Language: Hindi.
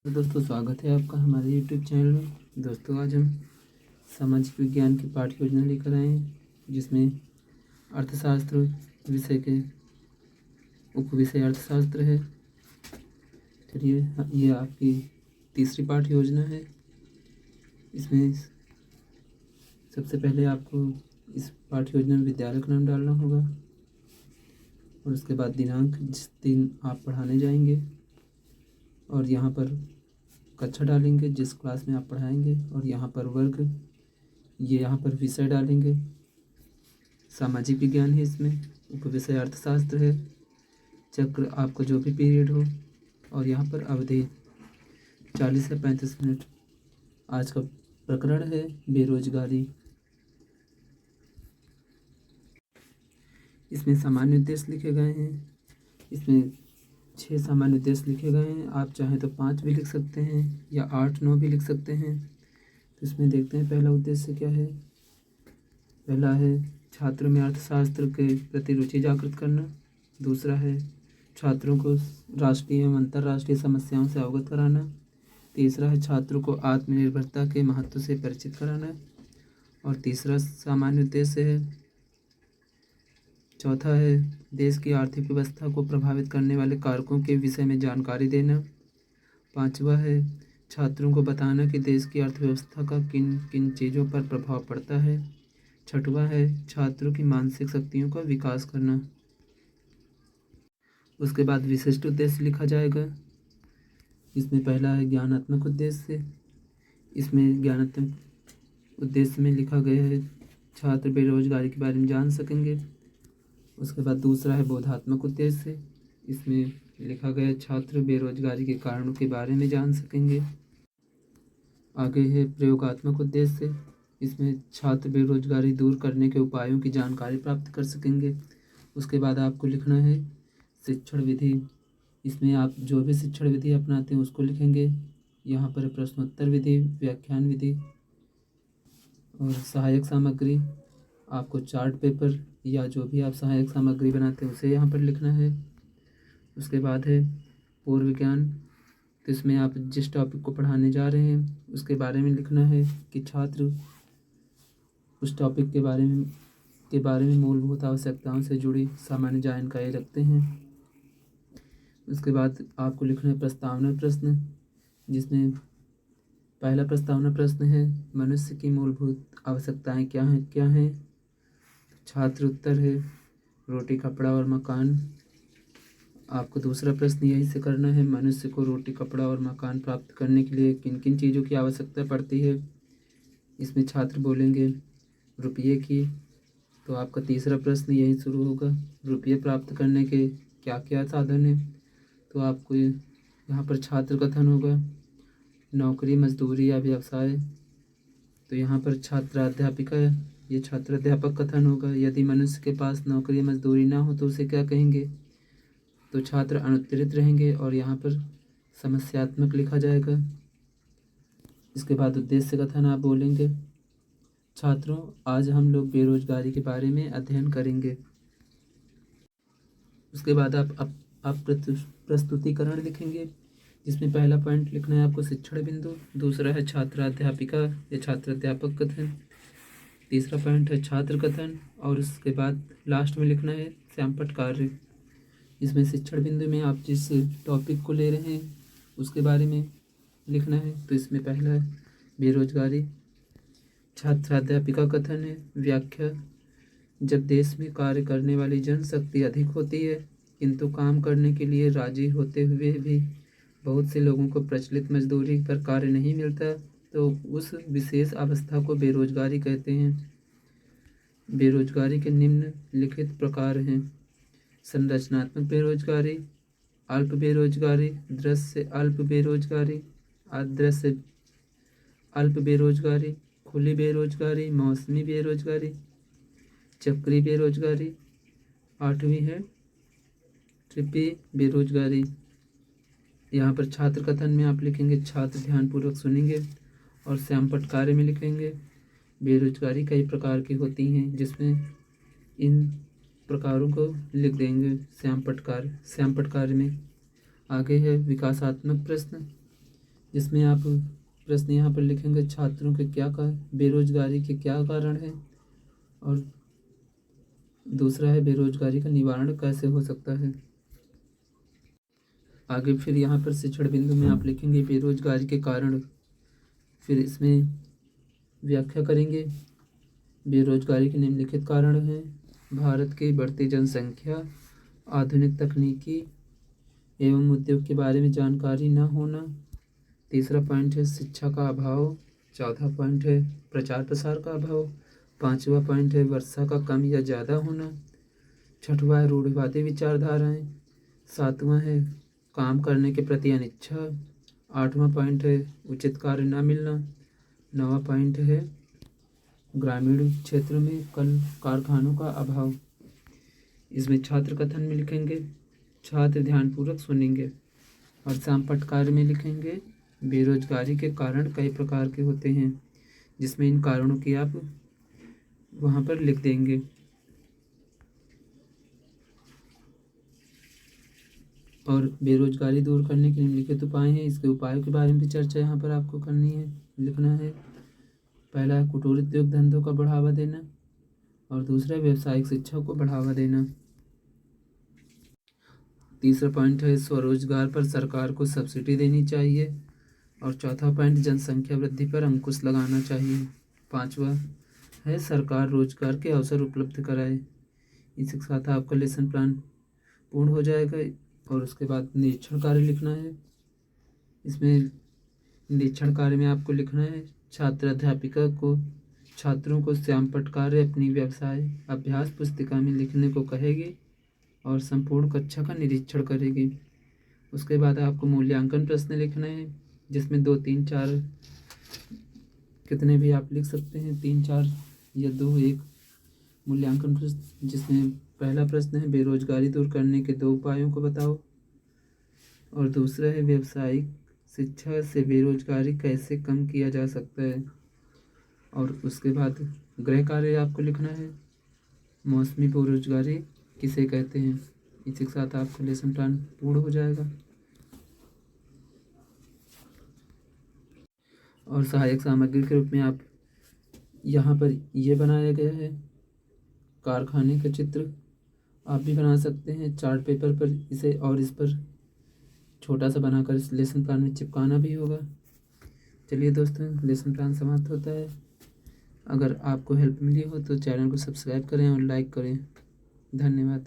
तो दोस्तों स्वागत है आपका हमारे YouTube चैनल में। दोस्तों आज हम सामाजिक विज्ञान की पाठ्य योजना लेकर आए हैं जिसमें अर्थशास्त्र विषय के उपविषय अर्थशास्त्र है। चलिए ये आपकी तीसरी पाठ्य योजना है। इसमें सबसे पहले आपको इस पाठ्य योजना में विद्यालय का नाम डालना होगा और उसके बाद दिनांक जिस दिन आप पढ़ाने जाएंगे और यहाँ पर कक्षा डालेंगे जिस क्लास में आप पढ़ाएंगे और यहाँ पर वर्ग ये यहाँ पर विषय डालेंगे। सामाजिक विज्ञान है, इसमें उपविषय अर्थशास्त्र है। चक्र आपको जो भी पीरियड हो और यहाँ पर अवधि 40 से 35 मिनट। आज का प्रकरण है बेरोजगारी। इसमें सामान्य उद्देश्य लिखे गए हैं। इसमें 6 सामान्य उद्देश्य लिखे गए हैं। आप चाहें तो 5 भी लिख सकते हैं या 8-9 भी लिख सकते हैं। तो इसमें देखते हैं पहला उद्देश्य क्या है। पहला है छात्रों में अर्थशास्त्र के प्रति रुचि जागृत करना। दूसरा है छात्रों को राष्ट्रीय एवं अंतर्राष्ट्रीय समस्याओं से अवगत कराना। तीसरा है छात्रों को आत्मनिर्भरता के महत्व से परिचित कराना। और तीसरा सामान्य उद्देश्य है, चौथा है देश की आर्थिक व्यवस्था को प्रभावित करने वाले कारकों के विषय में जानकारी देना। पांचवा है छात्रों को बताना कि देश की अर्थव्यवस्था का किन किन चीज़ों पर प्रभाव पड़ता है। छठवां है छात्रों की मानसिक शक्तियों का विकास करना। उसके बाद विशिष्ट उद्देश्य लिखा जाएगा। इसमें पहला है ज्ञानात्मक उद्देश्य। इसमें ज्ञानात्मक उद्देश्य में लिखा गया है छात्र बेरोजगारी के बारे में जान सकेंगे। उसके बाद दूसरा है बोधात्मक उद्देश्य। इसमें लिखा गया छात्र बेरोजगारी के कारणों के बारे में जान सकेंगे। आगे है प्रयोगात्मक उद्देश्य। इसमें छात्र बेरोजगारी दूर करने के उपायों की जानकारी प्राप्त कर सकेंगे। उसके बाद आपको लिखना है शिक्षण विधि। इसमें आप जो भी शिक्षण विधि अपनाते हैं उसको लिखेंगे। यहाँ पर प्रश्नोत्तर विधि, व्याख्यान विधि और सहायक सामग्री। आपको चार्ट पेपर या जो भी आप सहायक सामग्री बनाते हैं उसे यहाँ पर लिखना है। उसके बाद है पूर्व ज्ञान। तो इसमें आप जिस टॉपिक को पढ़ाने जा रहे हैं उसके बारे में लिखना है कि छात्र उस टॉपिक के बारे में मूलभूत आवश्यकताओं से जुड़ी सामान्य जानकारी रखते हैं। उसके बाद आपको लिखना है प्रस्तावना प्रश्न, जिसमें पहला प्रस्तावना प्रश्न है मनुष्य की मूलभूत आवश्यकताएं क्या हैं। छात्र उत्तर है रोटी, कपड़ा और मकान। आपको दूसरा प्रश्न यही से करना है मनुष्य को रोटी, कपड़ा और मकान प्राप्त करने के लिए किन किन चीज़ों की आवश्यकता पड़ती है। इसमें छात्र बोलेंगे रुपये की। तो आपका तीसरा प्रश्न यही शुरू होगा रुपये प्राप्त करने के क्या क्या साधन हैं। तो आपको यहाँ पर छात्र कथन होगा नौकरी, मजदूरी या व्यवसाय। तो यहाँ पर छात्राध्यापिका, ये छात्राध्यापक कथन होगा। यदि मनुष्य के पास नौकरी, मजदूरी ना हो तो उसे क्या कहेंगे। तो छात्र अनुत्तरित रहेंगे और यहाँ पर समस्यात्मक लिखा जाएगा। इसके बाद उद्देश्य कथन आप बोलेंगे छात्रों आज हम लोग बेरोजगारी के बारे में अध्ययन करेंगे। उसके बाद आप प्रस्तुतिकरण लिखेंगे, जिसमें पहला पॉइंट लिखना है आपको शिक्षण बिंदु। दूसरा है छात्राध्यापिका या छात्राध्यापक कथन। तीसरा पॉइंट है छात्र कथन और उसके बाद लास्ट में लिखना है श्यामपट्ट कार्य। इसमें शिक्षण बिंदु में आप जिस टॉपिक को ले रहे हैं उसके बारे में लिखना है। तो इसमें पहला है बेरोजगारी। छात्राध्यापिका कथन है व्याख्या। जब देश में कार्य करने वाली जनशक्ति अधिक होती है किंतु काम करने के लिए राजी होते हुए भी बहुत से लोगों को प्रचलित मजदूरी पर कार्य नहीं मिलता तो उस विशेष अवस्था को बेरोजगारी कहते हैं। बेरोजगारी के निम्नलिखित प्रकार हैं संरचनात्मक बेरोजगारी, अल्प बेरोजगारी, दृश्य अल्प बेरोजगारी, अदृश्य अल्प बेरोजगारी, खुली बेरोजगारी, मौसमी बेरोजगारी, चक्री बेरोजगारी। 8वीं है ट्रिपी बेरोजगारी। यहाँ पर छात्र कथन में आप लिखेंगे छात्र ध्यानपूर्वक सुनेंगे और श्यामपट्ट कार्य में लिखेंगे बेरोजगारी कई प्रकार की होती हैं, जिसमें इन प्रकारों को लिख देंगे श्यामपट्ट कार्य में। आगे है विकासात्मक प्रश्न। जिसमें आप प्रश्न यहाँ पर लिखेंगे छात्रों के बेरोजगारी के क्या कारण है, और दूसरा है बेरोजगारी का निवारण कैसे हो सकता है। आगे फिर यहाँ पर शिक्षण बिंदु में आप लिखेंगे बेरोजगारी के कारण, फिर इसमें व्याख्या करेंगे। बेरोजगारी के निम्नलिखित कारण हैं: भारत की बढ़ती जनसंख्या, आधुनिक तकनीकी एवं उद्योग के बारे में जानकारी न होना। तीसरा पॉइंट है शिक्षा का अभाव। चौथा पॉइंट है प्रचार प्रसार का अभाव। पांचवा पॉइंट है वर्षा का कम या ज़्यादा होना। छठवां है रूढ़िवादी विचारधाराएं। सातवां है काम करने के प्रति अनिच्छा। आठवां पॉइंट है उचित कार्य न मिलना। नौवां पॉइंट है ग्रामीण क्षेत्र में कल कारखानों का अभाव। इसमें छात्र कथन में लिखेंगे छात्र ध्यानपूर्वक सुनेंगे, और शामपट कार्य में लिखेंगे बेरोजगारी के कारण कई प्रकार के होते हैं, जिसमें इन कारणों की आप वहाँ पर लिख देंगे। और बेरोजगारी दूर करने के निम्नलिखित उपाय हैं, इसके उपायों के बारे में भी चर्चा यहाँ पर आपको करनी है, लिखना है। पहला है कुटीर उद्योग धंधों का बढ़ावा देना, और दूसरा व्यावसायिक शिक्षा को बढ़ावा देना। तीसरा पॉइंट है स्वरोजगार पर सरकार को सब्सिडी देनी चाहिए, और चौथा पॉइंट जनसंख्या वृद्धि पर अंकुश लगाना चाहिए। पांचवा है सरकार रोजगार के अवसर उपलब्ध कराए। इसी के साथ आपका लेसन प्लान पूर्ण हो जाएगा, और उसके बाद निरीक्षण कार्य लिखना है। इसमें निरीक्षण कार्य में आपको लिखना है छात्र अध्यापिका को छात्रों को श्यामपट्ट कार्य अपनी व्यवसाय अभ्यास पुस्तिका में लिखने को कहेगी, और संपूर्ण कक्षा का निरीक्षण करेगी। उसके बाद आपको मूल्यांकन प्रश्न लिखना है, जिसमें 2, 3, 4 कितने भी आप लिख सकते हैं, 3, 4 या 2, 1 मूल्यांकन प्रश्न, जिसमें पहला प्रश्न है बेरोजगारी दूर करने के 2 उपायों को बताओ, और दूसरा है व्यावसायिक शिक्षा से बेरोजगारी कैसे कम किया जा सकता है। और उसके बाद गृह कार्य आपको लिखना है मौसमी बेरोजगारी किसे कहते हैं। इसी के साथ आपका लेसन प्लान पूर्ण हो जाएगा। और सहायक सामग्री के रूप में आप यहाँ पर ये बनाया गया है कारखाने का चित्र, आप भी बना सकते हैं चार्ट पेपर पर इसे, और इस पर छोटा सा बनाकर इस लेसन प्लान में चिपकाना भी होगा। चलिए दोस्तों, लेसन प्लान समाप्त होता है। अगर आपको हेल्प मिली हो तो चैनल को सब्सक्राइब करें और लाइक करें। धन्यवाद।